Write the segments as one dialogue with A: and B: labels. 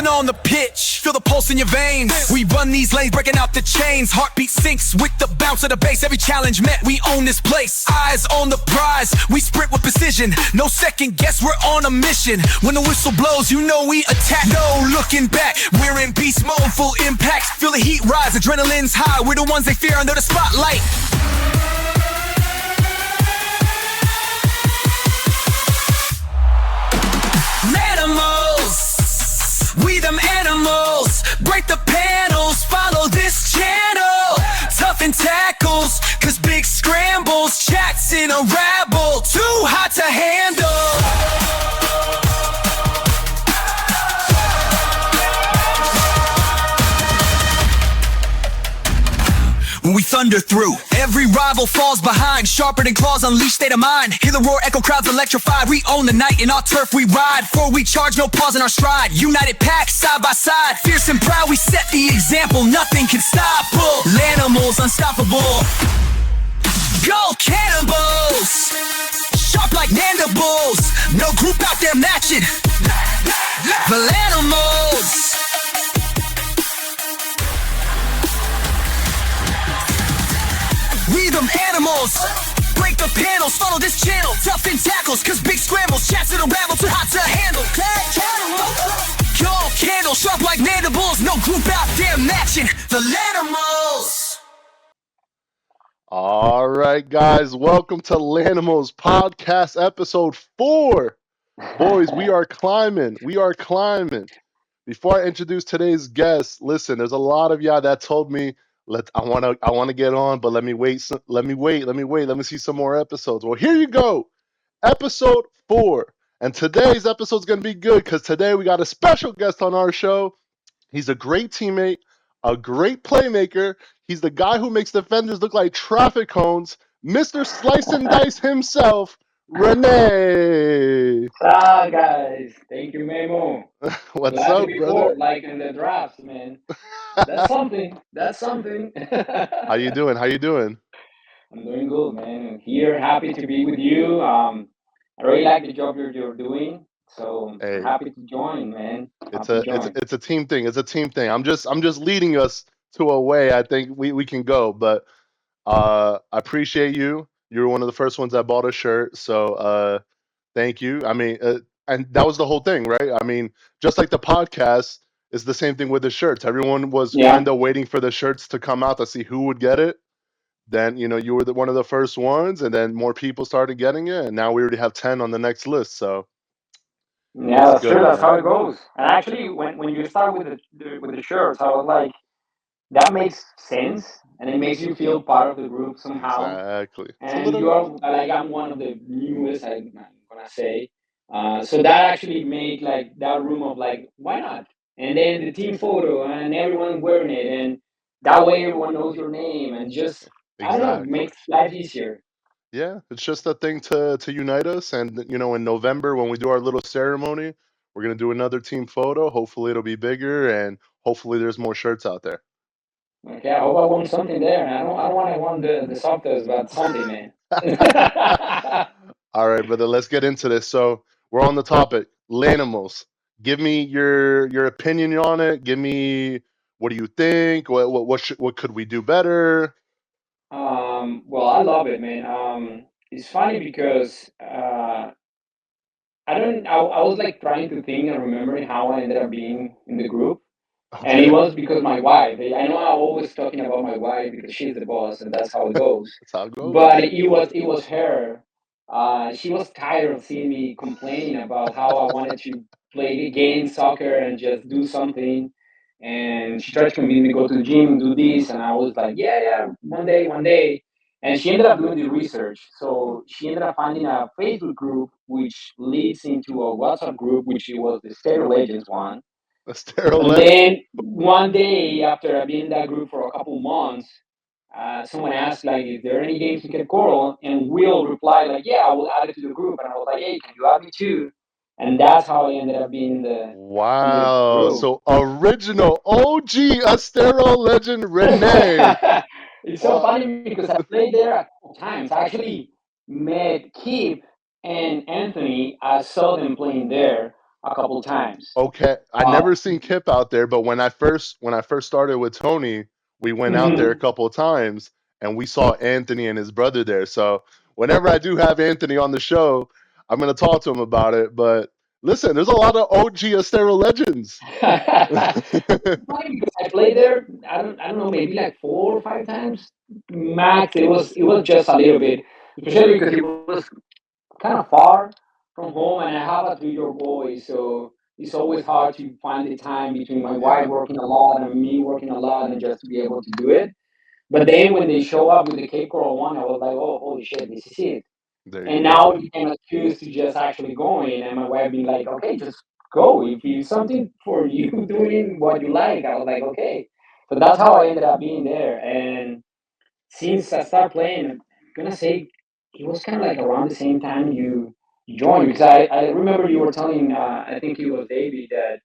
A: Stepping on the pitch, feel the pulse in your veins. We run these lanes, breaking out the chains. Heartbeat sinks with the bounce of the bass. Every challenge met, we own this place. Eyes on the prize, we sprint with precision. No second guess, we're on a mission. When the whistle blows, you know we attack. No looking back, we're in beast mode, full impact. Feel the heat rise, adrenaline's high. We're the ones they fear under the spotlight. LAnimals, we them animals. Break the panels, follow this channel. Tough and tackles, cause big scrambles. Chats in a rabble, too hot to handle. When we thunder through, every rival falls behind. Sharper than claws, unleash state of mind. Hear the roar, echo crowds electrified. We own the night, in our turf we ride. Before we charge, no pause in our stride. United pack, side by side. Fierce and proud, we set the example. Nothing can stop us. LAnimals, unstoppable. Go cannibals, sharp like mandibles. No group out there matching the LAnimals. We them animals, break the panels, follow this channel. Tough and tackles, cause big scrambles. Chats in a rabble, too hot to handle. Go candle, sharp like mandibles. No group out there matching the LAnimals.
B: All right, guys, welcome to LAnimals podcast episode 4. Boys, we are climbing. We are climbing. Before I introduce today's guest, listen, there's a lot of y'all that told me, I want to get on, but let me wait. Let me see some more episodes. Well, here you go, episode 4, and today's episode is gonna be good because today we got a special guest on our show. He's a great teammate, a great playmaker. He's the guy who makes defenders look like traffic cones. Mr. Slice and Dice himself, Rene.
C: Ah, guys, thank you, Memo.
B: What's
C: Glad to
B: up,
C: be
B: brother?
C: fourth, like in the drafts, man. That's something. That's something.
B: How you doing? How you doing?
C: I'm doing good, man. Here, happy to be with you. I really like the job you're doing, so
B: Hey.
C: I'm happy to join, man.
B: It's
C: Happy to
B: a
C: join.
B: it's a team thing. It's a team thing. I'm just leading us to a way I think we can go. But I appreciate you. You were one of the first ones that bought a shirt, so thank you. I mean, and that was the whole thing, right? I mean, just like the podcast is the same thing with the shirts. Everyone was
C: Yeah.
B: kind of waiting for the shirts to come out to see who would get it. Then you were one of the first ones, and then more people started getting it, and now we already have 10 on the next list. So
C: Yeah, that's
B: good,
C: true. That's
B: man.
C: how it goes. And actually, when you start with the shirts, I was like, that makes sense, and it makes you feel part of the group somehow.
B: Exactly. It's a
C: And
B: little.
C: you are like, I'm one of the newest, I'm gonna say. So that actually made like that room of like, why not? And then the team photo and everyone wearing it, and that way everyone knows your name, and just I don't know,
B: Exactly.
C: makes life easier.
B: Yeah, it's just a thing to unite us. And in November when we do our little ceremony, we're gonna do another team photo. Hopefully it'll be bigger, and hopefully there's more shirts out there.
C: Okay, I hope I won something there. I don't want to win the Softos, but something, man.
B: All right, brother, let's get into this. So we're on the topic, LAnimals. Give me your opinion on it. Give me, what do you think? What could we do better?
C: Well, I love it, man. It's funny because I was like trying to think and remembering how I ended up being in the group. And
B: Okay,
C: it was because my wife. I know I'm always talking about my wife because she's the boss, and that's how it goes.
B: that's how it goes.
C: But it was her. She was tired of seeing me complaining about how I wanted to play games, soccer, and just do something. And she tried to convince me to go to the gym, do this, and I was like, yeah, yeah, one day, one day. And she ended up doing the research. So she ended up finding a Facebook group, which leads into a WhatsApp group, which it was the Stereo Legends one.
B: A sterile
C: And
B: leg.
C: then one day after I've been in that group for a couple months, someone asked like, "Is there any games you can call?" And Will replied like, "Yeah, I will add it to the group." And I was like, "Hey, can you add me too?" And that's how I ended up being in the
B: Wow.
C: group.
B: So original OG Astero legend Rene.
C: It's so
B: Wow.
C: funny because I played there a couple times. I actually met Kip and Anthony. I saw them playing there. a couple times.
B: Okay, I
C: Uh,
B: never seen Kip out there, but when I first started with Tony, we went out there a
C: mhm.
B: couple of times and we saw Anthony and his brother there. So whenever I do have Anthony on the show, I'm gonna talk to him about it. But listen, there's a lot of OG Estero legends.
C: Funny because I played there. I don't know, maybe like 4 or 5 times max. It was just a little bit, especially because it was kind of far from home, and I have a 3-year boy, so it's always hard to find the time between my wife
B: Yeah,
C: working a lot and me working a lot, and just to be able to do it. But then when they show up with the Cape Coral one, I was like, oh, holy shit, this is it.
B: there you
C: And
B: go.
C: now it became an excuse to just actually going, and my wife being like, okay, just go. If you something for you doing what you like, I was like, okay. So that's how I ended up being there. And since I started playing, I'm gonna say it was kind of like around the same time you joined, because I remember you were telling I think it was David that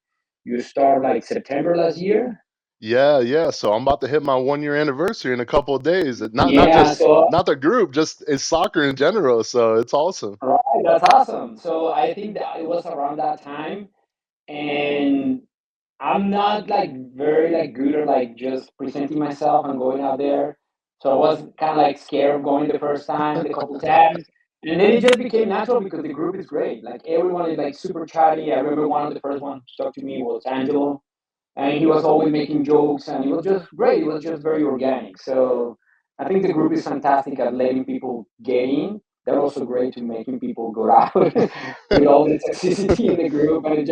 C: you started like September last year.
B: Yeah, yeah. So I'm about to hit my 1 year anniversary in a couple of days. Not
C: Yeah,
B: just
C: so
B: not the group, just it's soccer in general. So it's awesome.
C: right, that's awesome. So I think that it was around that time, and I'm not like very like good at like just presenting myself and going out there. So I was kind of like scared of going the first time, the couple times, and then it just became natural because the group is great. Like everyone is like super chatty. I remember one of the first ones to talk to me was Angelo, and he was always making jokes, and it was just great. It was just very organic. So I think the group is fantastic at letting people get in. They're also great to making people go out with all the toxicity in the group, and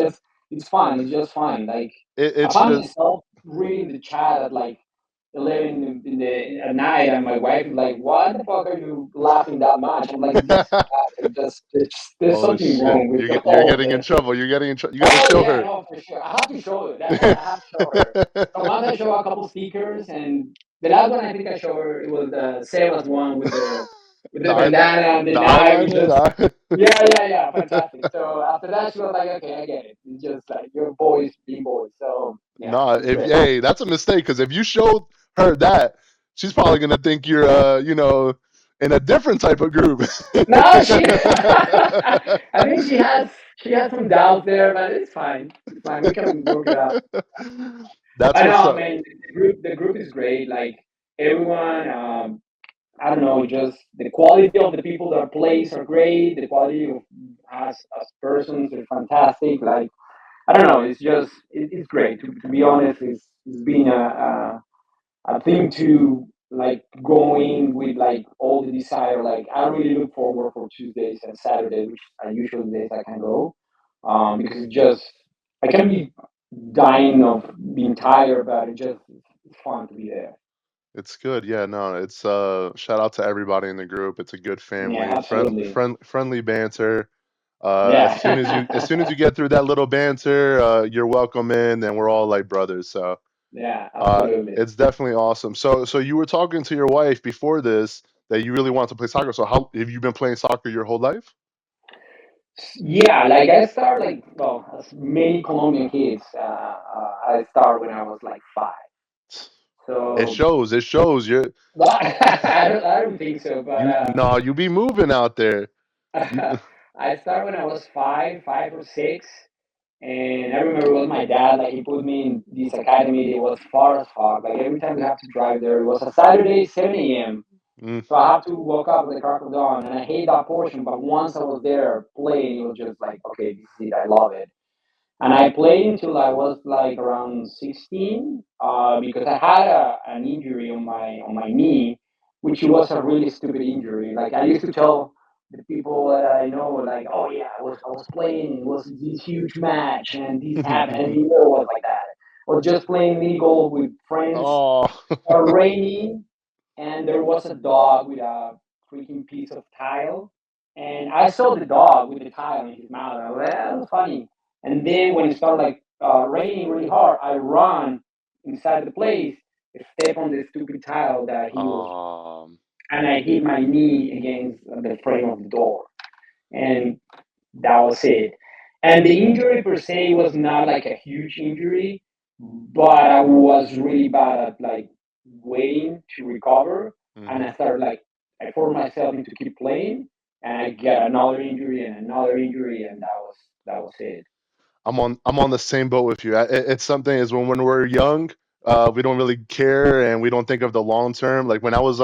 C: it's fun. It's just fun. Like I
B: It's
C: found
B: just
C: myself reading the chat at like 11 at night, and my wife is like, "What the fuck are you laughing that much?" I'm like, "This is fantastic. Just there's
B: oh
C: something
B: shit,
C: wrong with
B: you're
C: all of
B: getting in
C: this."
B: trouble. You're getting in trouble. You got to
C: Oh
B: show
C: yeah,
B: her.
C: no, for sure. I have to show it. That one I have to show her. So once I show a couple stickers, and the last one I think I showed her, it was the Sebas one with
B: the
C: the
B: eye,
C: bandana and the
B: the
C: knife. It
B: eyeliner.
C: just
B: The
C: yeah, yeah, yeah, fantastic. So after that, she was like, okay, I get it. It's just like your boys being boys. So yeah,
B: nah,
C: it's
B: if
C: great.
B: hey, that's a mistake because if you showed her that, she's probably gonna think you're in a different type of group.
C: No, she. I think she has some doubts there, but it's fine. It's fine. We can work it out.
B: That's
C: I know.
B: what's
C: I
B: up.
C: mean, the group is great. Like everyone. I don't know. Just the quality of the people that plays are great. The quality of us as persons are fantastic. Like I don't know. It's just it's great. To be honest, it's been a thing to like going with like all the desire. Like I really look forward for Tuesdays and Saturdays, which are usually days I can go, because it's just I can be dying of being tired, but it's fun to be there.
B: It's good. Yeah, no, it's shout out to everybody in the group. It's a good
C: Yeah,
B: family.
C: absolutely.
B: Friendly banter. As soon as you
C: Yeah,
B: get through that little banter, you're welcome in and we're all like brothers. So,
C: yeah,
B: uh
C: absolutely.
B: it's definitely awesome. So you were talking to your wife before this that you really want to play soccer. So how have you been playing soccer your whole life?
C: Yeah, like I started like well, as many Colombian kids. I started when I was like 5.
B: It
C: So
B: shows. It shows.
C: well, I don't think so, but
B: You no, you be moving out there.
C: I started when I was 5 or 6, and I remember it was my dad. Like he put me in this academy. It was far as fuck. Like every time we have to drive there, it was a Saturday, 7 a.m.
B: Mm.
C: So I have to wake up at the crack of dawn, and I hate that portion. But once I was there playing, it was just like, okay, this is it. I love it. And I played until I was like around 16, because I had an injury on my knee, which was a really stupid injury. Like I used to tell the people that I know, like, oh yeah, I was playing, it was this huge match, and this happened, and it never was like that. I was just playing mini golf with friends,
B: Oh.
C: raining, and there was a dog with a freaking piece of tile, and I saw the dog with the tile in his mouth. I was like, that was funny. And then when it started like raining really hard, I run inside the place, step on the stupid tile that he was,
B: um
C: and I hit my knee against the frame of the door, and that was it. And the injury per se was not like a huge injury, but I was really bad at like waiting to recover, and
B: mhm.
C: I started like I forced myself into keep playing, and I got another injury and another injury, and that was it.
B: I'm on the same boat with you. It's something is when we're young, we don't really care and we don't think of the long term. Like when I was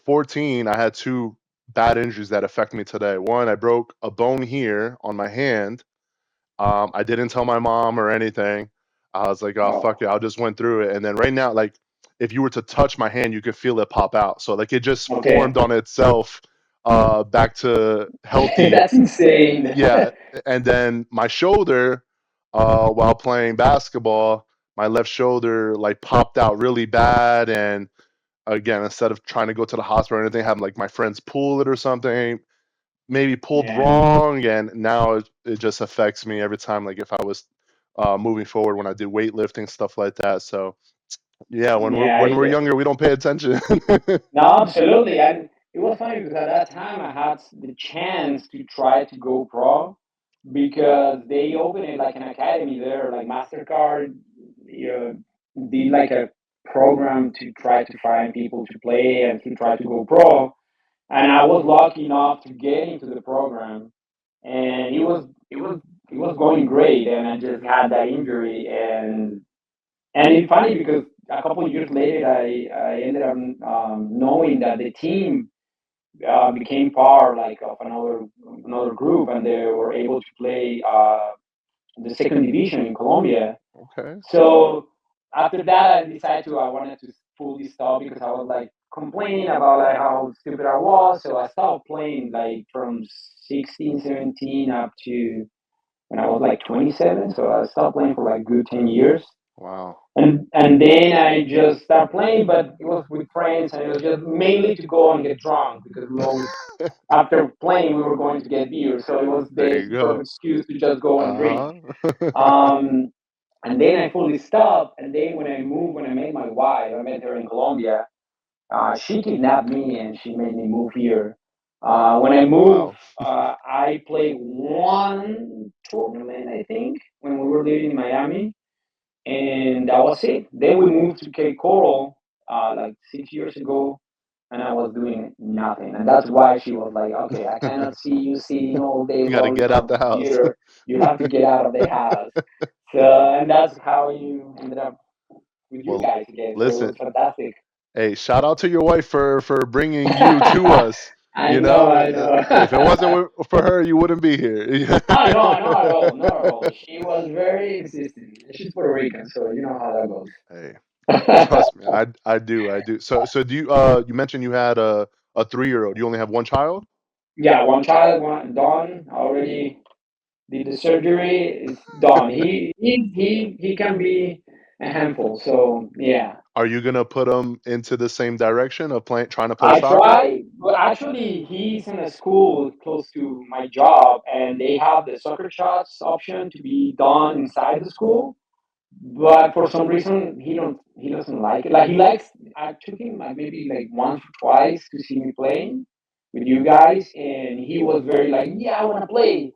B: 14, I had two bad injuries that affect me today. One, I broke a bone here on my hand. I didn't tell my mom or anything. I was like, oh
C: Oh,
B: fuck it, I just went through it. And then right now, like if you were to touch my hand, you could feel it pop out. So like it just
C: okay.
B: formed on itself, back to healthy.
C: That's insane.
B: Yeah, and then my shoulder, while playing basketball, my left shoulder like popped out really bad, and again, instead of trying to go to the hospital or anything, have like my friends pull it or something, maybe pulled
C: Yeah,
B: wrong, and now it just affects me every time. Like if I was moving forward when I did weightlifting stuff like that. So yeah,
C: yeah.
B: when we're younger, we don't pay attention.
C: No, absolutely. And it was funny because at that time I had the chance to try to go pro because they opened it like an academy there, like MasterCard, you did like a program to try to find people to play and to try to go pro. And I was lucky enough to get into the program, and it was going great. And I just had that injury, and it's funny because a couple of years later, I ended up knowing that the team became part like of another group, and they were able to play the second division in Colombia.
B: Okay.
C: So after that, I decided to I wanted to fully stop because I was like complaining about like how stupid I was. So I stopped playing like from 16, 17 up to when I was like 27. So I stopped playing for like good 10 years.
B: Wow.
C: And then I just started playing, but it was with friends, and it was just mainly to go and get drunk because we always after playing we were going to get beer, so it was
B: There
C: the
B: you
C: perfect
B: go.
C: excuse to just go and drink.
B: Uh huh.
C: Um, and then I fully stopped. And then when I met my wife, I met her in Colombia. She kidnapped me and she made me move here. When I moved,
B: Wow.
C: I played one tournament, I think, when we were living in Miami, and that was it. Then we moved to Cape Coral like 6 years ago, and I was doing nothing. And that's why she was like, "Okay, I cannot see you sitting all day
B: You got to
C: long in
B: get
C: front
B: out
C: of the
B: the house.
C: computer. You have to get out of the house." So, and that's how you ended up with you
B: Well,
C: guys again. So it
B: listen.
C: was fantastic.
B: Hey, shout out to your wife for bringing you to us.
C: I
B: You
C: know,
B: know,
C: I know.
B: if it wasn't for her, you wouldn't be here.
C: Oh, no, not at all, not at all. She was very insistent. She's Puerto Rican, so you know how that goes.
B: Hey, trust me, I do. So do you you mentioned you had a 3-year-old. You only have one child?
C: Yeah, one child, one done already. Did the surgery. Is done. He can be a handful. So yeah,
B: Are you gonna put him into the same direction of playing, trying to play
C: I
B: soccer?
C: try. But actually, he's in a school close to my job, and they have the soccer shots option to be done inside the school. But for some reason he doesn't like it. Like he likes. I took him like maybe like once or twice to see me playing with you guys, and he was very like, yeah, I want to play.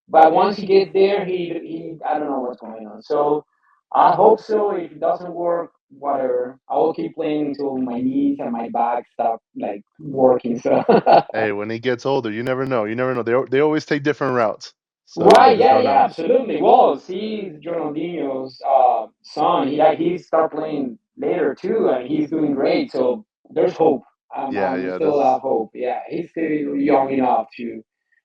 C: But once he gets there, he I don't know what's going on. So I hope so. If it doesn't work, whatever. I will keep playing until my knees and my back stop like working. So
B: Hey, when he gets older, you never know. You never know. They always take different routes, so you
C: right,
B: just
C: yeah,
B: don't
C: yeah,
B: know.
C: absolutely. Well, see, Ronaldinho's son, he start playing later too, and he's doing great. So there's hope.
B: Yeah,
C: I'm
B: yeah.
C: still have hope. Yeah, he's still young enough to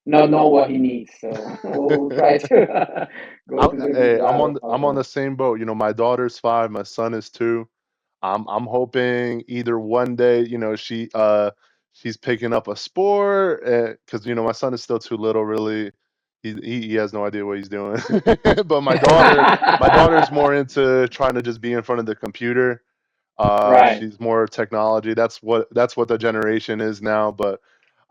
C: not know what he needs. So we'll try to go to the good
B: Hey,
C: route of
B: I'm on the
C: him.
B: same boat. You know, my daughter's 5, my son is 2. I'm hoping either one day, she's picking up a sport, because my son is still too little really. He has no idea what he's doing. But my daughter's more into trying to just be in front of the computer.
C: Right.
B: She's more technology. That's what the generation is now. But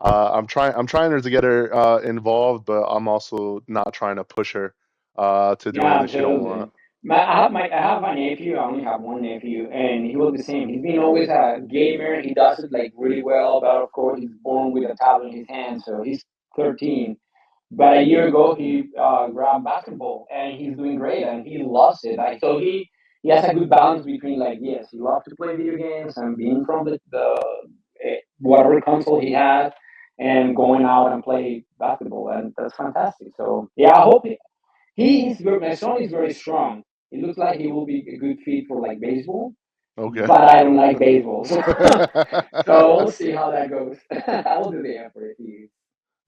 B: I'm trying her to get her involved, but I'm also not trying to push her to do
C: Yeah,
B: anything she don't want.
C: absolutely. I have a nephew. I only have one nephew, and he was the same. He's been always a gamer. He does it like really well, but of course he's born with a tablet in his hand, so he's 13. But a year ago, he grabbed basketball, and he's doing great, and he loves it. Like so, he has a good balance between like yes, he loves to play video games and being from the whatever console he has, and going out and play basketball, and that's fantastic. So yeah, I hope my son is very strong. It looks like he will be a good fit for like baseball,
B: Okay.
C: but I don't like baseball, so so we'll see how that goes. I will do the effort if he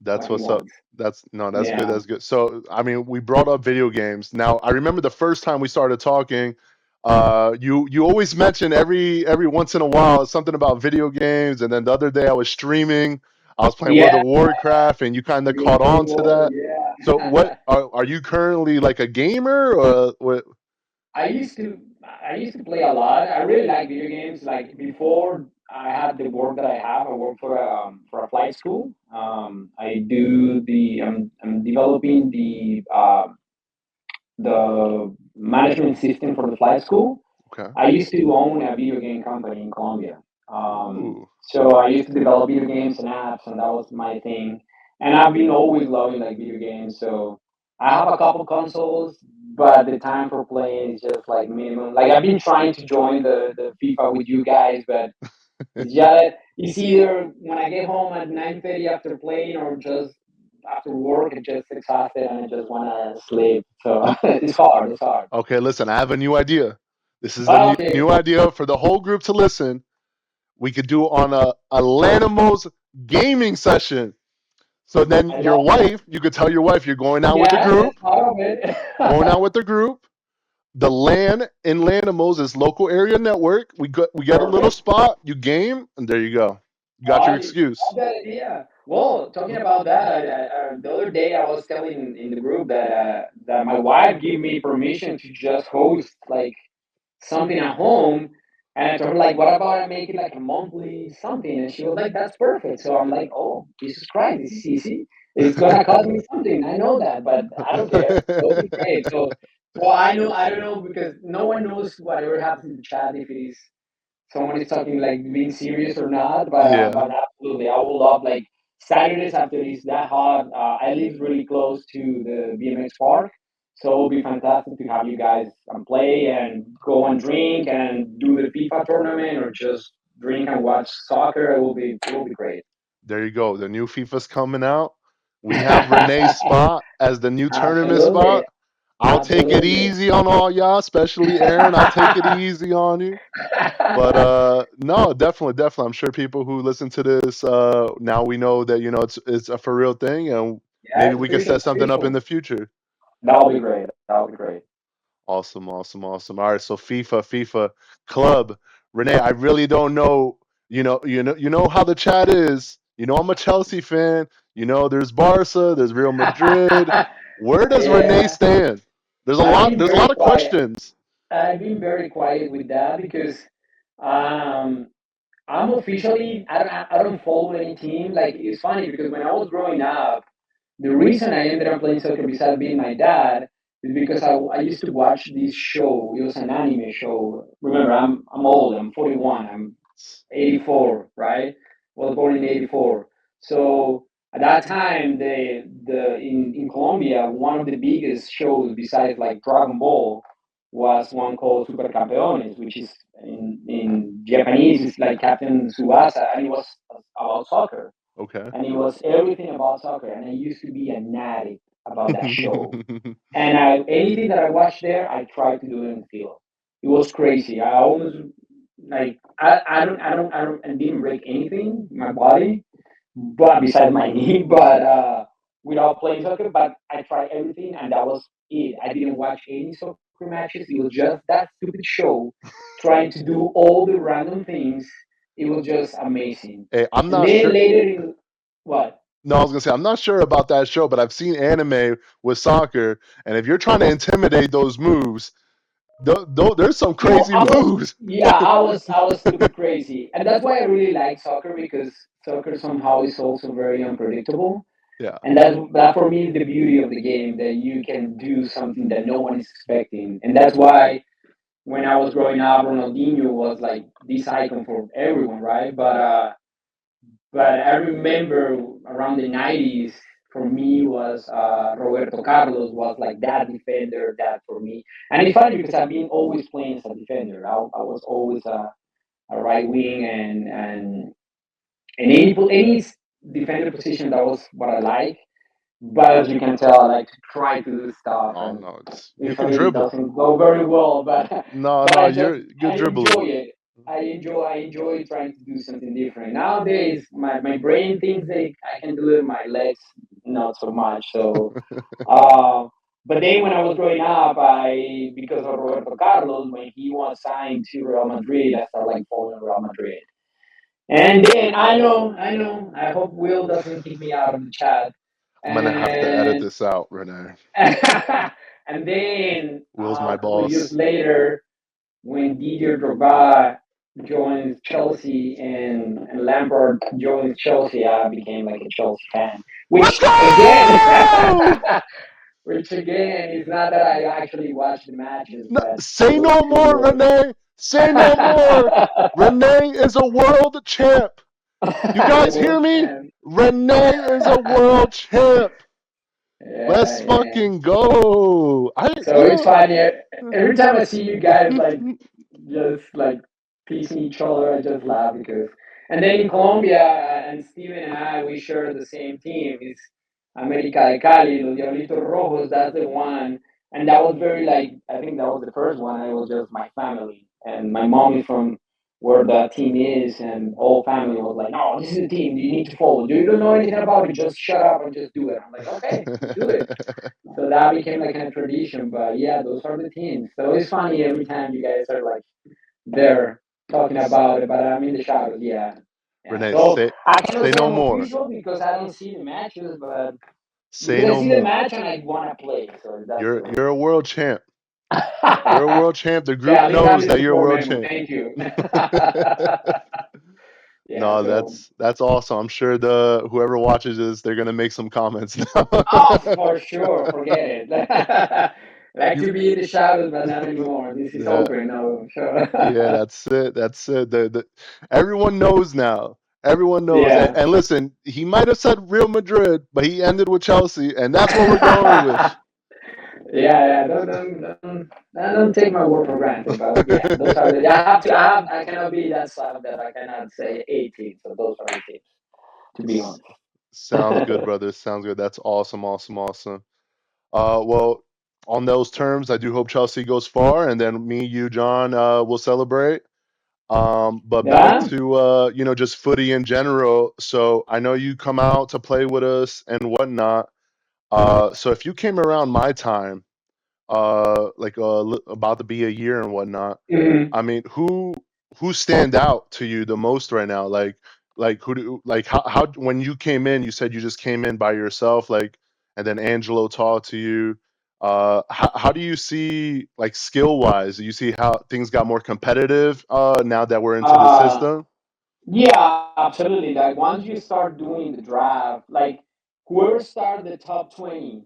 B: That's
C: what he
B: what's up.
C: wants.
B: That's no, that's good.
C: Yeah,
B: That's good. So, I mean, we brought up video games. Now, I remember the first time we started talking. You always mention every once in a while something about video games, and then the other day I was streaming. I was playing World
C: yeah,
B: of Warcraft, and you kind of
C: good
B: caught on to
C: football.
B: that. So, what
C: Yeah.
B: are you currently like a gamer or what?
C: I used to I used to play a lot. I really like video games. Like before I had the work that I have, I work for a flight school. I'm developing the management system for the flight school.
B: Okay.
C: I used to own a video game company in Colombia.
B: Ooh.
C: So I used to develop video games and apps, and that was my thing. And I've been always loving like video games. So I have a couple consoles, but the time for playing is just like minimum. Like I've been trying to join the FIFA with you guys, but it's either when I get home at 9:30 after playing, or just after work, I'm just exhausted and I just want to sleep. So it's hard. It's hard.
B: Okay, listen, I have a new idea. This is the
C: Oh,
B: new
C: okay.
B: idea for the whole group to listen. We could do on a LAnimals gaming session. So then
C: I
B: your
C: love it.
B: wife, you could tell your wife you're going out with the
C: Yes, that's
B: group,
C: part of it.
B: going out with the group. The LAN in LAnimals is local area network. We get a little
C: Perfect.
B: spot, you game, and there you go. You got your
C: I
B: excuse.
C: love that idea. Well, talking about that, the other day I was telling in the group that my wife gave me permission to just host like something at home. And I told her like, what about I make it like a monthly something? And she was like, that's perfect. So I'm like, oh, Jesus Christ, this is easy. It's gonna cost me something. I know that, but I don't care. It'll be great. So I don't know because no one knows whatever happens in the chat if it is someone is talking like being serious or not.
B: Yeah,
C: But absolutely, I would love like Saturdays after it's that hot. I live really close to the BMX park, so it would be fantastic to have you guys play and go and drink and do the FIFA tournament or just drink and watch soccer. It will be great.
B: there you go. The new FIFA's coming out. We have Renee's spot as the new tournament
C: Absolutely,
B: spot. I'll take it
C: absolutely.
B: easy on all y'all, especially Aaron. I'll take it easy on you. But no, definitely, definitely. I'm sure people who listen to this now we know that it's a for real thing, and
C: Yeah,
B: maybe
C: it's
B: we could
C: official.
B: set
C: It's
B: something up in
C: official.
B: the future.
C: That will be great. That will be great.
B: Awesome, awesome, awesome. All right, so FIFA club. Renee, I really don't know. You know how the chat is. You know I'm a Chelsea fan. You know there's Barca, there's Real Madrid. Where does Renee
C: Yeah,
B: stand? There's a
C: I've
B: lot.
C: been
B: There's a
C: very
B: lot of
C: quiet.
B: questions.
C: I've been very quiet with that because um, I'm officially I don't follow any team. Like it's funny because when I was growing up, the reason I ended up playing soccer besides being my dad is because I used to watch this show. It was an anime show. Remember, I'm old. I'm 41. I'm 84, right? Was born in 84. So at that time, the in Colombia, one of the biggest shows besides like Dragon Ball was one called Super Campeones, which is in Japanese, it's like Captain Subasa, and it was about soccer.
B: Okay.
C: And it was everything about soccer. And I used to be an addict about that show. And anything that I watched there, I tried to do it in the field. It was crazy. I almost like I didn't break anything in my body, but besides my knee, but without playing soccer. But I tried everything, and that was it. I didn't watch any soccer matches. It was just that stupid show, trying to do all the random things. It was just amazing.
B: Hey, I'm
C: And
B: not
C: then
B: sure.
C: later in what?
B: No, I was gonna say I'm not sure about that show, but I've seen anime with soccer, and if you're trying to intimidate those moves, there's some crazy
C: I was
B: moves.
C: yeah, I was stupid crazy, and that's why I really like soccer because soccer somehow is also very unpredictable,
B: Yeah.
C: and that for me is the beauty of the game that you can do something that no one is expecting, and that's why when I was growing up, Ronaldinho was like this icon for everyone, right? But I remember around the 90s, for me was Roberto Carlos was like that defender that for me. And it's funny because I've been always playing as a defender. I was always a right wing and any defender position that was what I like. But as you can tell, I like to try to do stuff,
B: Oh
C: and
B: no, it's you can
C: usually it
B: dribble.
C: doesn't go very well. But
B: No,
C: but
B: no,
C: I just
B: you're a good
C: I enjoy
B: dribbler.
C: it. I enjoy trying to do something different. Nowadays, my brain thinks that I can do it. My legs not so much. So, uh, but then when I was growing up, I because of Roberto Carlos, when he was signed to Real Madrid, I started like following Real Madrid. And then I hope Will doesn't kick me out of the chat.
B: I'm gonna have to edit
C: And
B: this out, Rene.
C: and then
B: Will's my
C: a couple of years
B: boss.
C: later, when Didier Drogba joins Chelsea and Lampard joins Chelsea, I became like a Chelsea fan.
B: Let's
C: Which again,
B: go!
C: which again is not that I actually watch the matches,
B: No,
C: but
B: say
C: those
B: no
C: two
B: more,
C: were.
B: Rene. Say no more. Rene is a world champ. You
C: The
B: guys hear
C: world
B: me?
C: champ.
B: Rene is a world champ.
C: Yeah,
B: Let's
C: yeah.
B: fucking go.
C: So it's funny. Every time I see you guys
B: know.
C: like just like teasing each other, I just laugh because. And then in Colombia, and Steven and I, we share the same team. It's América de Cali, Los Diablitos Rojos. That's the one, and that was very like I think that was the first one. And it was just my family, and my mom is from where that team is, and all family was like, "No, this is the team. You need to follow. You don't know anything about it. Just shut up and just do it." I'm like, "Okay, let's do it." So that became like a tradition. But yeah, those are the teams. So it's funny every time you guys are like there talking about it, but I'm in the shadows. Yeah, yeah.
B: Renee,
C: So I cannot
B: say
C: say
B: no
C: I'm
B: more.
C: official because I don't see the matches, but
B: Say
C: because I
B: no
C: see the
B: more.
C: match and I want to play. So that's the
B: You're a
C: reason.
B: world champ. You're a world champ. The
C: Yeah,
B: group
C: at least I'm
B: knows
C: the
B: that you're a
C: support
B: world
C: memo.
B: champ.
C: Thank you. Yeah.
B: No,
C: So.
B: that's awesome. I'm sure the whoever watches this, they're gonna make some comments now.
C: Oh, for sure. Forget it. Like
B: You,
C: to be in the shadows, but not anymore. This is
B: yeah,
C: open. No, sure.
B: yeah, that's it. That's it. Everyone knows now. Everyone knows.
C: Yeah.
B: And listen, he might have said Real Madrid, but he ended with Chelsea, and that's what we're going with.
C: Yeah, yeah. Don't take my word for granted. But yeah, those are the. I have to. I cannot be that soft that I cannot say 18. So those are the tips. To be
B: S-
C: honest.
B: Sounds good, brother. Sounds good. That's awesome, awesome, awesome. Well, on those terms, I do hope Chelsea goes far, and then me, you, John, will celebrate. But back
C: Yeah.
B: to just footy in general. So I know you come out to play with us and whatnot. So if you came around my time, like about to be a year and whatnot,
C: Mhm.
B: I mean, who stand out to you the most right now? Like who do like how when you came in, you said you just came in by yourself, like, and then Angelo talked to you. How do you see like skill wise? Do you see how things got more competitive now that we're into the
C: Uh,
B: system?
C: yeah, absolutely. Like once you start doing the draft, like whoever started the top 20,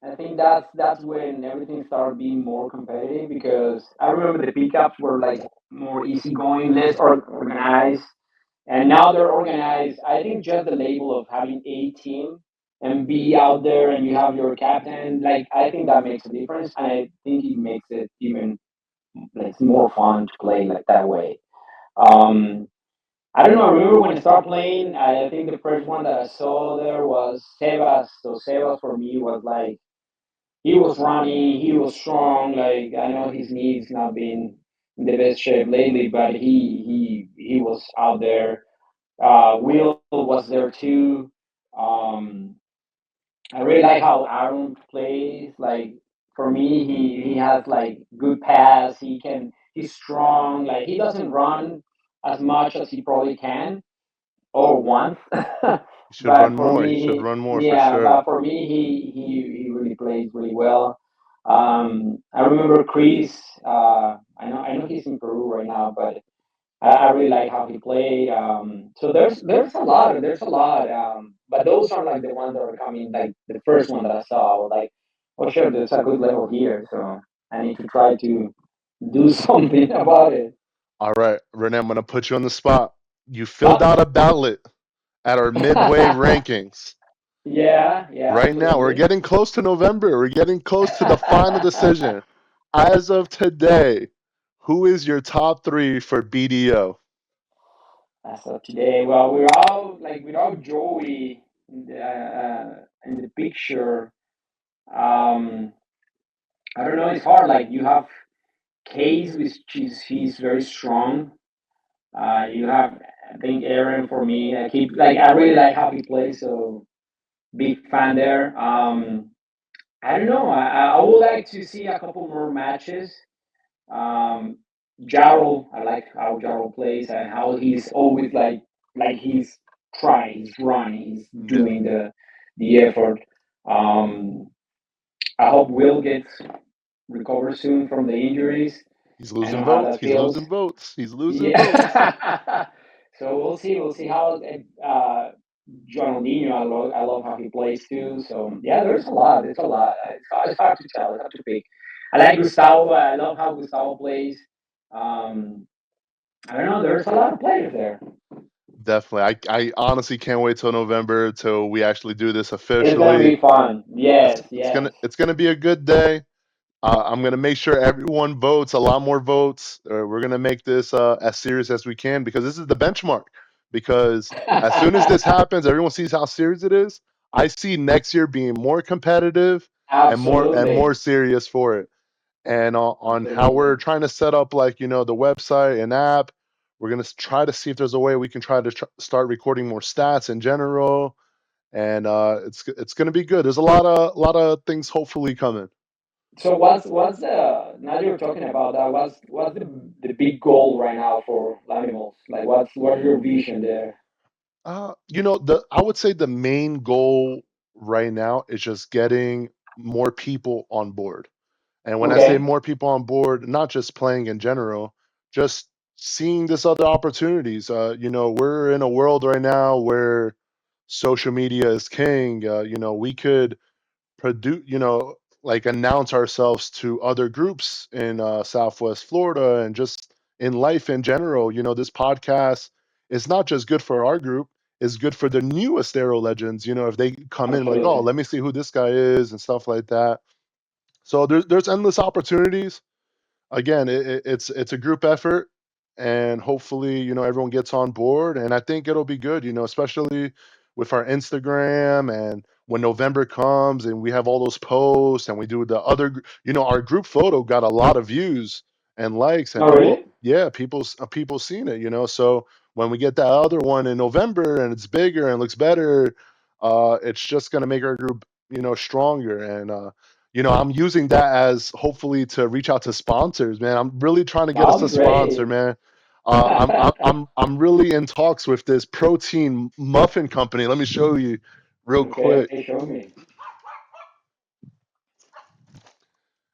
C: I think that's when everything started being more competitive because I remember the pickups were like more easygoing, less organized, and now they're organized. I think just the label of having a team and be out there and you have your captain, like I think that makes a difference, and I think it makes it even like more fun to play like that way. Um, I don't know. I remember when I started playing. I think the first one that I saw there was Sebas. So Sebas for me was like he was running, he was strong. Like I know his knees not been in the best shape lately, but he was out there. Will was there too. Um, I really like how Aaron plays. Like for me, he has like good pass. He's strong. Like he doesn't run as much as he probably can or wants.
B: You should
C: But
B: run
C: for
B: more. You
C: me,
B: should run more for
C: yeah.
B: sure.
C: But for me, he really plays really well. I remember Chris. I know he's in Peru right now, but I really like how he played. So there's a lot. There's a lot. But those are like the ones that are coming. Like the first one that I saw, I was like, oh sure, there's a good level here. So I need to try to do something about it.
B: All right, Renee, I'm gonna put you on the spot. You filled
C: Oh.
B: out a ballot at our midway rankings.
C: Yeah, yeah,
B: Right now, we're
C: absolutely.
B: getting close to November. We're getting close to the final decision. As of today, who is your top three for BDO?
C: As of today, well, we're out like without Joey. in the picture. Um, I don't know. It's hard. Like you have Case, which is he's very strong. You have, I think, Aaron for me. I really like how he plays. So big fan there. I don't know. I would like to see a couple more matches. Um, Jarl, I like how Jarl plays and how he's always like he's trying, he's running, he's
B: Yeah,
C: doing the effort. Um, I hope Will gets recover soon from the injuries.
B: he's
C: I know
B: losing
C: how
B: votes.
C: that
B: He's
C: feels.
B: losing votes. He's losing votes.
C: Yeah. So we'll see. We'll see how Ronaldinho. I love how he plays too. So yeah, there's a lot. It's a lot. It's hard to tell. It's hard to pick. I like Gustavo. I love how Gustavo plays. Um, I don't know. There's a lot of players there.
B: Definitely. I honestly can't wait till November till we actually do this
C: It's gonna
B: officially.
C: be fun.
B: It's
C: Yes,
B: it's gonna
C: yes.
B: it's gonna be a good day. I'm gonna make sure everyone votes, a lot more votes. We're gonna make this as serious as we can because this is the benchmark. Because as soon as this happens, everyone sees how serious it is. I see next year being more competitive and more
C: Absolutely.
B: serious for it. And on how we're
C: Absolutely.
B: trying to set up, like the website and app, we're gonna try to see if there's a way we can try to start recording more stats in general. And it's gonna be good. There's a lot of things hopefully coming.
C: So what's the now you're talking about that? What's the big goal right now for Lanimals? Like what's your vision there?
B: The I would say the main goal right now is just getting more people on board. And when I say
C: Okay.
B: more people on board, not just playing in general, just seeing this other opportunities. We're in a world right now where social media is king. We could produce, like announce ourselves to other groups in Southwest Florida and just in life in general. This podcast is not just good for our group, it's good for the newest Aero Legends. If they come in like, oh,
C: Absolutely.
B: let me see who this guy is and stuff like that. So there's endless opportunities. Again, it's a group effort, and hopefully everyone gets on board, and I think it'll be good. Especially with our Instagram, and when November comes and we have all those posts and we do the other, our group photo got a lot of views and likes, and
C: Oh
B: people,
C: really?
B: yeah, people seen it. So when we get that other one in November and it's bigger and looks better, it's just gonna make our group stronger. And I'm using that as hopefully to reach out to sponsors, man. I'm really trying to get
C: That'll
B: us
C: be
B: a sponsor,
C: great.
B: man. I'm really in talks with this protein muffin company. Let me show you real
C: Okay,
B: quick.
C: okay, show me.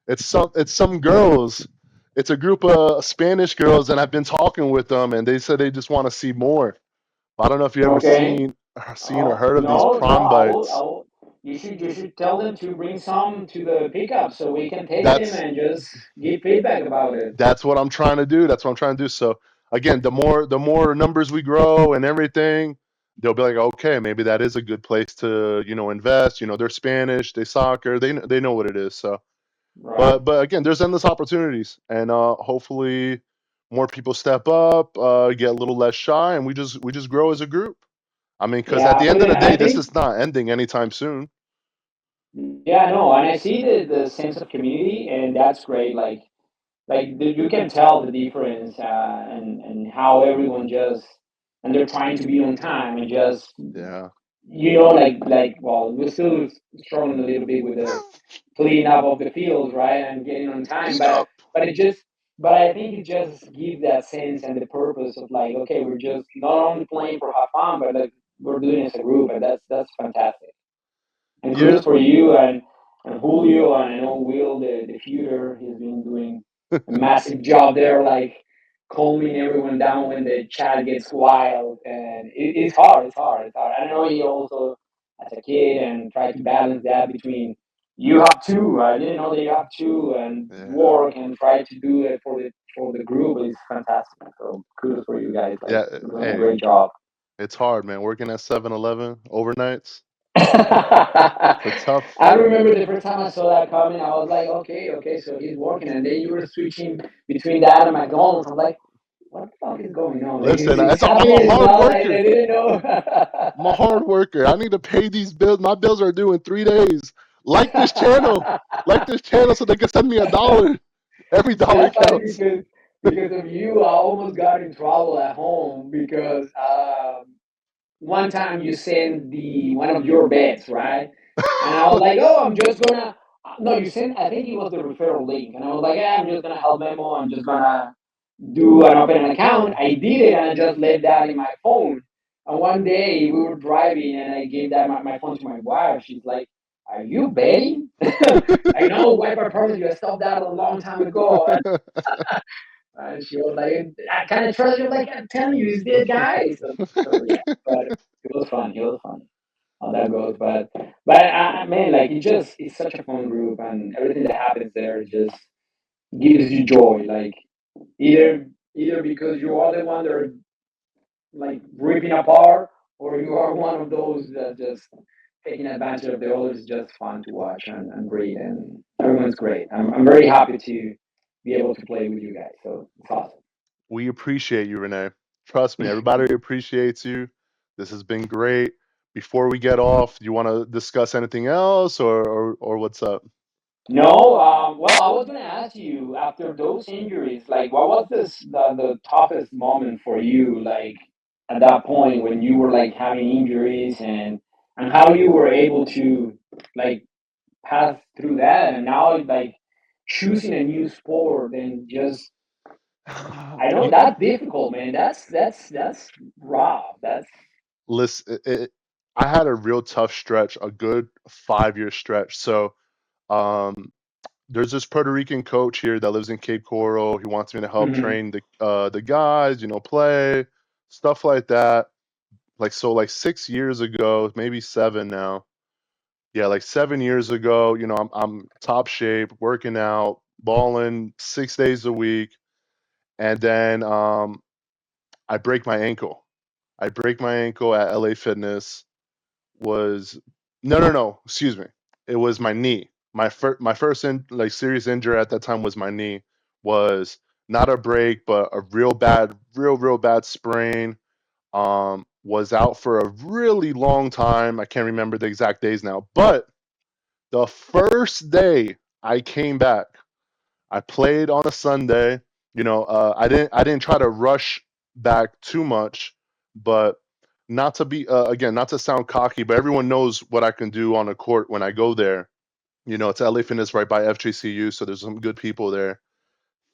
B: It's some girls. It's a group of Spanish girls, and I've been talking with them, and they said they just want to see more. I don't know if you ever
C: Okay.
B: seen or
C: Oh
B: heard of these
C: no, no,
B: prawn
C: I
B: bites.
C: will. You should tell them to bring some to the pickup so we can taste them
B: That's
C: and just give feedback about it.
B: that's what I'm trying to do. That's what I'm trying to do. So again, the more numbers we grow and everything, they'll be like, okay, maybe that is a good place to invest. They're Spanish, they soccer, they know what it is. So,
C: Right.
B: but again, there's endless opportunities, and hopefully more people step up, get a little less shy, and we just grow as a group. I mean, because
C: Yeah,
B: at the end of
C: absolutely.
B: the
C: And I
B: day, this
C: think
B: is not ending anytime soon.
C: yeah, no, and I see the sense of community, and that's great. You can tell the difference, and how everyone just and they're trying to be on time and just
B: Yeah.
C: well, we're still struggling a little bit with the cleaning up of the fields, right, and getting on time,
B: Clean up.
C: but it just but I think it just gives that sense and the purpose of like, okay, we're just not only playing for have fun, but like we're doing it as a group, and that's fantastic. And
B: Yeah.
C: kudos for you and Julio, and I know Will, the shooter. He's been doing a massive job there, like calming everyone down when the chat gets wild. And it's hard. It's hard. It's hard. I know he also, as a kid, and try to balance that between you have two. I didn't know that you have two, and
B: Yeah.
C: work and try to do it for the group is fantastic. So kudos for you guys. Like
B: Yeah.
C: you're doing a
B: Hey,
C: great job.
B: it's hard, man. Working at 7-Eleven overnights. It's a tough.
C: I remember the first time I saw that coming, I was like, okay, okay, so he's working, and then you were switching between that and McDonald's. I'm like, what the fuck is going on? Like,
B: Listen,
C: it's
B: I'm
C: happening
B: a
C: as
B: hard
C: well. I
B: worker.
C: didn't know.
B: I'm a hard worker. I need to pay these bills. My bills are due in 3 days. Like this channel. Like this channel so they can send me $1. Every dollar
C: That's funny
B: counts.
C: because of you, I almost got in trouble at home because one time you sent the one of your bets, right? And I was like, oh, I'm just gonna. No, you sent. I think it was the referral link, and I was like, yeah, I'm just gonna help Memo. I'm just gonna do and open an account. I did it, and I just left that in my phone. And one day we were driving, and I gave that my phone to my wife. She's like, "Are you betting?" I know, wife. I promise you, I stopped that a long time ago. And she was like, "I kind of trust you." Like, I'm telling you, it's this guy. So yeah, but it was fun. It was fun how that goes. But man, like it's such a fun group, and everything that happens there just gives you joy. Like either because you are the one that are like ripping apart, or you are one of those that just taking advantage of the others. Just fun to watch and read, and everyone's great. I'm very happy to be able to play with you guys. So it's awesome.
B: We appreciate you, Rene. Trust me, everybody appreciates you. This has been great. Before we get off, do you want to discuss anything else or what's up?
C: No, well, I was gonna ask you after those injuries, like, what was the toughest moment for you, like at that point when you were like having injuries and how you were able to like pass through that, and now like choosing a new sport and just I know
B: You,
C: that's difficult, man. That's rough. That's
B: listen, I had a real tough stretch, a good 5 year stretch. So, um, there's this Puerto Rican coach here that lives in Cape Coral. He wants me to help
C: mhm.
B: train the guys, play stuff like that. Like so, like 6 years ago, maybe seven now. Yeah, like 7 years ago, I'm top shape, working out, balling 6 days a week, and then I break my ankle. I break my ankle at LA Fitness. Was no, excuse me. It was my knee. My first like serious injury at that time was my knee. Was not a break, but a real bad, real bad sprain. Was out for a really long time. I can't remember the exact days now, but the first day I came back, I played on a Sunday. I didn't try to rush back too much, but not to be again, not to sound cocky, but everyone knows what I can do on a court when I go there. It's LA Fitness right by FJCU, so there's some good people there.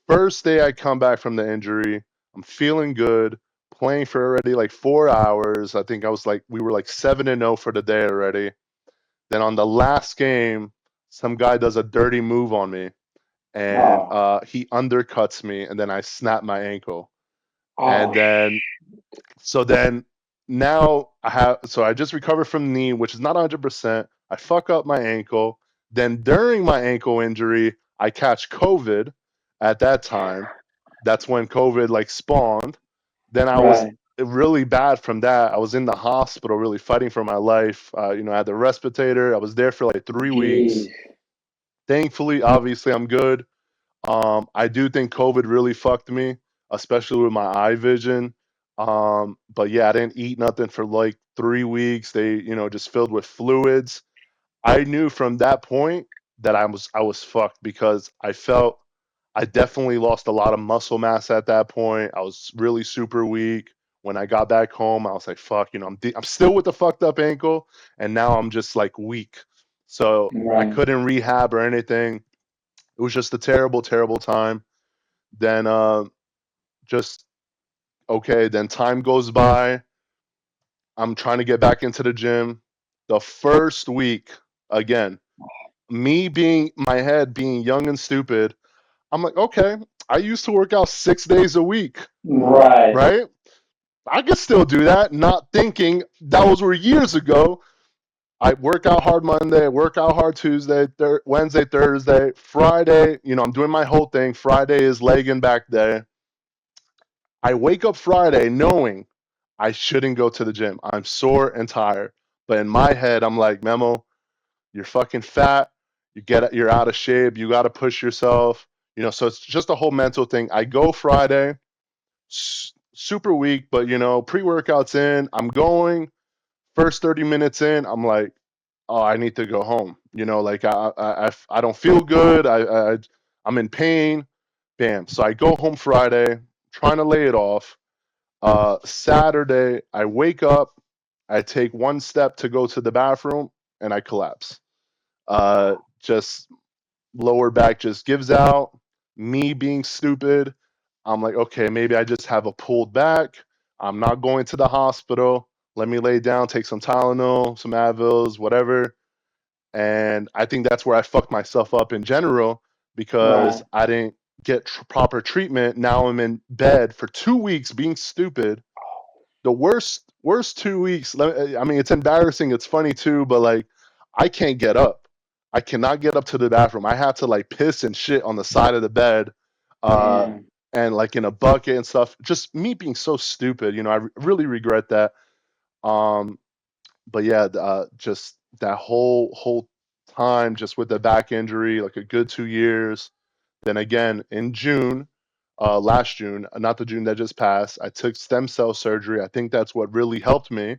B: First day I come back from the injury, I'm feeling good, playing for already like 4 hours. I think we were like 7-0 for the day already. Then on the last game, some guy does a dirty move on me, and
C: Oh,
B: he undercuts me, and then I snap my ankle. And
C: oh,
B: then so then now I just recovered from the knee, which is not 100%. I fuck up my ankle. Then during my ankle injury, I catch COVID at that time. That's when COVID like spawned. Then I was
C: right.
B: really bad from that. I was in the hospital really fighting for my life. I had the respirator. I was there for like 3 weeks.
C: Jeez.
B: Thankfully, obviously, I'm good. I do think COVID really fucked me, especially with my eye vision. But yeah, I didn't eat nothing for like 3 weeks. They, just filled with fluids. I knew from that point that I was fucked because I definitely lost a lot of muscle mass at that point. I was really super weak. When I got back home, I was like, fuck, I'm still with the fucked up ankle, and now I'm just like weak. So I
C: Right.
B: couldn't rehab or anything. It was just a terrible, terrible time. Then just okay. Then time goes by. I'm trying to get back into the gym. The first week, again, me being my head being young and stupid, I'm like, okay, I used to work out 6 days a week,
C: Right.
B: right? I could still do that, not thinking those were years ago. I work out hard Monday, work out hard Tuesday, Wednesday, Thursday, Friday. I'm doing my whole thing. Friday is leg and back day. I wake up Friday knowing I shouldn't go to the gym. I'm sore and tired. But in my head, I'm like, Memo, you're fucking fat. You're out of shape. You got to push yourself. So it's just a whole mental thing. I go Friday, super weak, but pre-workouts in, I'm going. First 30 minutes in, I'm like, oh, I need to go home. Like I don't feel good. I'm in pain. Bam. So I go home Friday, trying to lay it off. Saturday, I wake up, I take one step to go to the bathroom, and I collapse. Just lower back just gives out. Me being stupid, I'm like, okay, maybe I just have a pulled back. I'm not going to the hospital. Let me lay down, take some Tylenol, some Advils, whatever. And I think that's where I fucked myself up in general because
C: Right.
B: I didn't get proper treatment. Now I'm in bed for 2 weeks being stupid. The worst 2 weeks. I mean, it's embarrassing. It's funny too, but like, I can't get up. I cannot get up to the bathroom. I have to like piss and shit on the side of the bed, uh,
C: Man.
B: and like in a bucket and stuff. Just me being so stupid. I really regret that. Um, but yeah, just that whole time, just with the back injury, like a good 2 years. Then again in June, last June, not the June that just passed, I took stem cell surgery. I think that's what really helped me.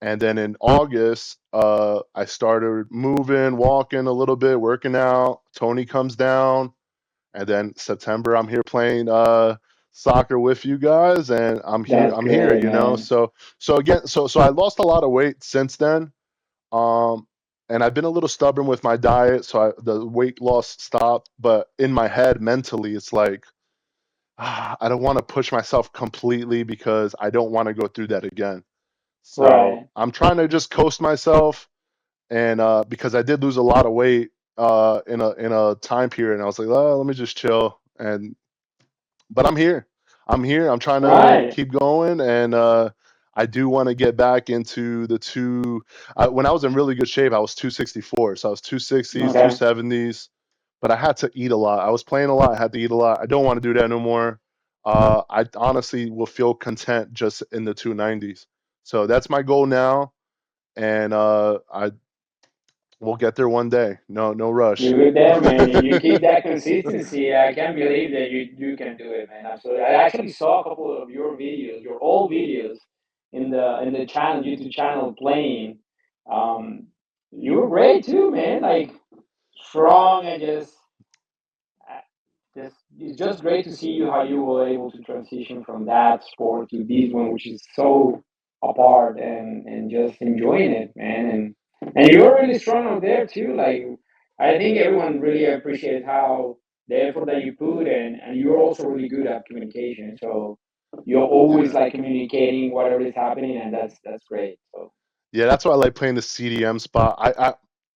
B: And then in August, I started moving, walking a little bit, working out. Tony comes down, and then September, I'm here playing soccer with you guys, and I'm here.
C: That's
B: I'm here.
C: great, man.
B: So again, so I lost a lot of weight since then. Um, and I've been a little stubborn with my diet, so the weight loss stopped. But in my head, mentally, it's like I don't want to push myself completely because I don't want to go through that again. So
C: Right.
B: I'm trying to just coast myself, and because I did lose a lot of weight in a time period, and I was like, oh, let me just chill. And but I'm here. I'm here. I'm trying to
C: Right.
B: keep going, and I do want to get back into the two. When I was in really good shape, I was 264, so I was 260s,
C: Okay.
B: 270s. But I had to eat a lot. I was playing a lot. I had to eat a lot. I don't want to do that no more. I honestly will feel content just in the 290s. So that's my goal now, and I will get there one day. No, no rush.
C: You get there, man. If you keep that consistency, I can't believe that you can do it, man. Absolutely. I actually saw a couple of your videos, your old videos, in the channel, YouTube channel playing. Um, you were great too, man. Like strong and uh, just it's just great to see you how you were able to transition from that sport to this one, which is so apart and just enjoying it, man. And you're really strong out there too. Like I think everyone really appreciates how the effort that you put and you're also really good at communication. So you're always
B: Yeah.
C: like communicating whatever is happening, and that's great. So
B: Yeah, that's why I like playing the CDM spot.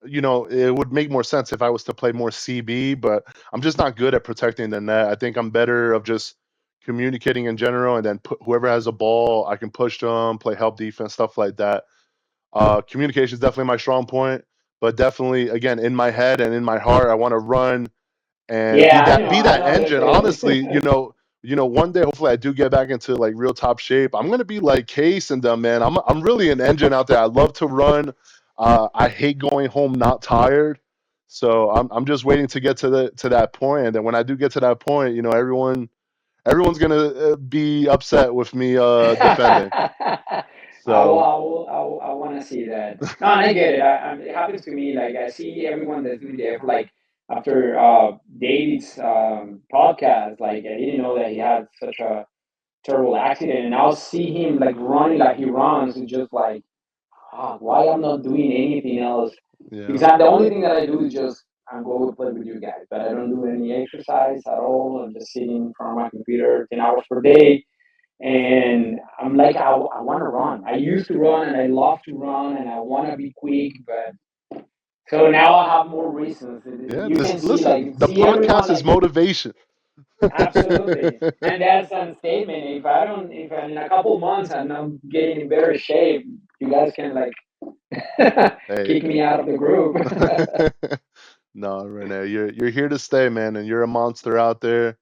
B: It would make more sense if I was to play more CB, but I'm just not good at protecting the net. I think I'm better of just communicating in general, and then whoever has a ball, I can push them, play help defense, stuff like that. Communication is definitely my strong point, but definitely, again, in my head and in my heart, I want to run and be
C: yeah,
B: that be
C: I
B: that
C: know the
B: engine. Honestly,
C: feeling.
B: one day hopefully I do get back into like real top shape. I'm gonna be like Case and them, man. I'm really an engine out there. I love to run. I hate going home not tired. So I'm just waiting to get to that point, and then when I do get to that point, everyone's gonna be upset with me defending. So
C: I want to see that. No, and I get it. It happens to me. Like I see everyone that's doing the effort. Like after David's podcast, like I didn't know that he had such a terrible accident, and I'll see him like running like he runs, and just like, why I'm not doing anything else?
B: yeah,
C: Because the only thing that I do is just I'm going to play with you guys, but I don't do any exercise at all. I'm just sitting in front of my computer 10 hours per day and I'm like, I want to run. I used to run and I love to run and I want to be quick, but so now I have more reasons.
B: yeah.
C: You
B: This
C: can see,
B: listen.
C: like,
B: The
C: see everyone,
B: podcast is
C: like,
B: motivation.
C: absolutely. And that's a statement. If in a couple months I'm not getting in better shape, you guys can, like,
B: Hey.
C: kick me out of the group.
B: No, Rene, you're here to stay, man, and you're a monster out there.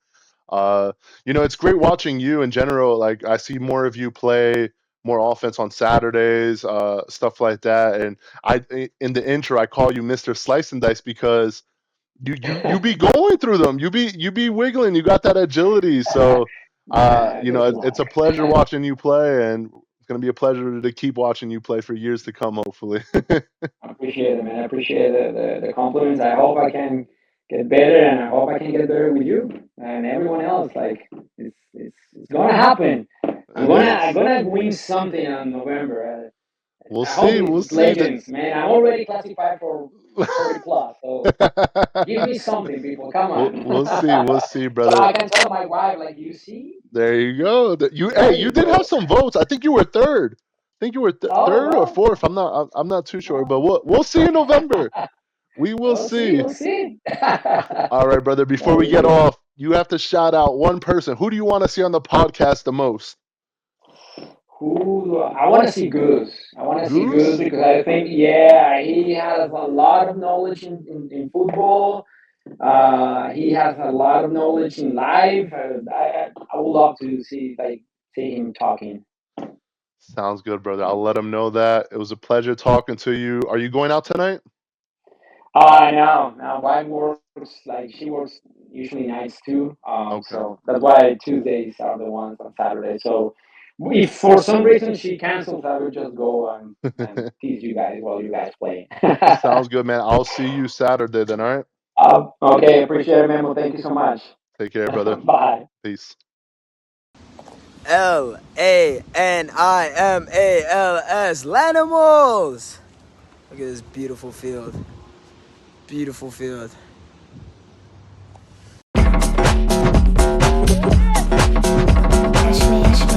B: Uh, it's great watching you in general. Like I see more of you play more offense on Saturdays, stuff like that. And in the intro, I call you Mr. Slice and Dice because you be going through them. You be wiggling. You got that agility. So It's a pleasure watching you play, and it's gonna be a pleasure to keep watching you play for years to come, hopefully.
C: I appreciate it, man. I appreciate the compliments. I hope I can get better, and I hope I can get better with you and everyone else. Like it's gonna happen.
B: It
C: I'm
B: is.
C: gonna win something on November.
B: We'll
C: I hope
B: see. We'll
C: it's
B: see.
C: Legends, man. I'm already classified for 30 plus, so give me something, people. Come on.
B: We'll see. We'll see,
C: So
B: brother.
C: I can tell my wife, like, you see,
B: There you go. Hey,
C: there
B: you
C: you
B: did have
C: go.
B: some votes. I think you were third. I think you were
C: Oh
B: third or
C: well,
B: fourth. I'm not too sure, but
C: well,
B: we'll see in November. We will
C: we'll see,
B: see.
C: we'll see.
B: All right, brother. Before we
C: Very
B: get
C: good.
B: off, you have to shout out one person. Who do you want to see on the podcast the most?
C: I want to see Goose. I want to see Goose
B: Goose?
C: because I think, yeah, he has a lot of knowledge in football. He has a lot of knowledge in life. I would love to see him talking.
B: Sounds good, brother. I'll let him know that. It was a pleasure talking to you. Are you going out tonight?
C: No, now wife works like she works usually nights too.
B: Okay.
C: So that's why Tuesdays are the ones on Saturday. So if for some reason she cancels, I will just go and tease you guys while you guys play.
B: Sounds good, man. I'll see you Saturday then, all right?
C: Okay, appreciate it, Memo. Thank you so much.
B: Take care, brother.
C: Bye.
B: Peace.
D: LANIMALS, LAnimals. Look at this beautiful field. Beautiful field.
E: Ash